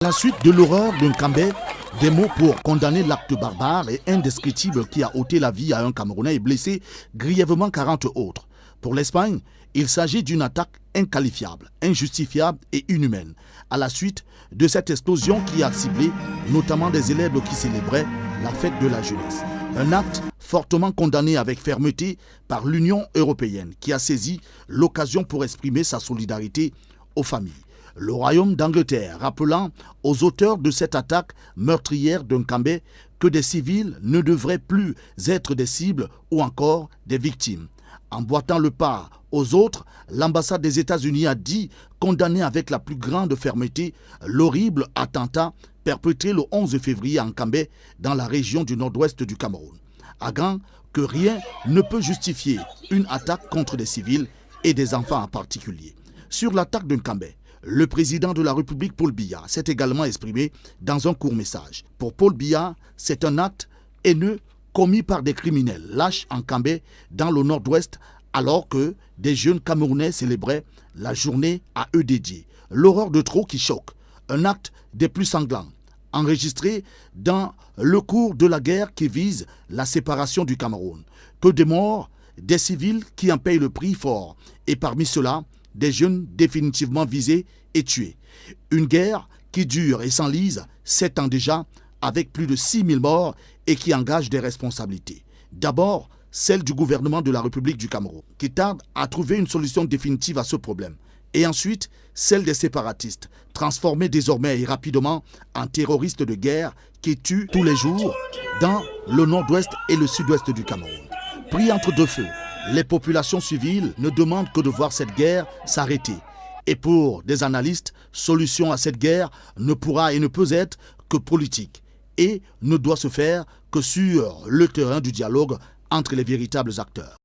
À la suite de l'horreur d'un Kambé, des mots pour condamner l'acte barbare et indescriptible qui a ôté la vie à un Camerounais et blessé grièvement 40 autres. Pour l'Espagne, il s'agit d'une attaque inqualifiable, injustifiable et inhumaine, à la suite de cette explosion qui a ciblé notamment des élèves qui célébraient la fête de la jeunesse. Un acte fortement condamné avec fermeté par l'Union européenne qui a saisi l'occasion pour exprimer sa solidarité aux familles. Le Royaume d'Angleterre rappelant aux auteurs de cette attaque meurtrière d'un Kambé que des civils ne devraient plus être des cibles ou encore des victimes. Emboîtant le pas aux autres, l'ambassade des États-Unis a dit condamner avec la plus grande fermeté l'horrible attentat perpétré le 11 février en Kambé dans la région du nord-ouest du Cameroun, agant que rien ne peut justifier une attaque contre des civils et des enfants en particulier. Sur l'attaque d'un Kambé, le président de la République, Paul Biya, s'est également exprimé dans un court message. Pour Paul Biya, c'est un acte haineux commis par des criminels lâches en Kambé dans le nord-ouest alors que des jeunes Camerounais célébraient la journée à eux dédiée. L'horreur de trop qui choque, un acte des plus sanglants, enregistré dans le cours de la guerre qui vise la séparation du Cameroun. Que de morts, des civils qui en payent le prix fort et parmi ceux-là, des jeunes définitivement visés et tués. Une guerre qui dure et s'enlise 7 ans déjà avec plus de 6000 morts et qui engage des responsabilités. D'abord, celle du gouvernement de la République du Cameroun, qui tarde à trouver une solution définitive à ce problème. Et ensuite, celle des séparatistes, transformés désormais et rapidement en terroristes de guerre qui tuent tous les jours dans le nord-ouest et le sud-ouest du Cameroun. Pris entre deux feux, les populations civiles ne demandent que de voir cette guerre s'arrêter. Et pour des analystes, solution à cette guerre ne pourra et ne peut être que politique et ne doit se faire que sur le terrain du dialogue entre les véritables acteurs.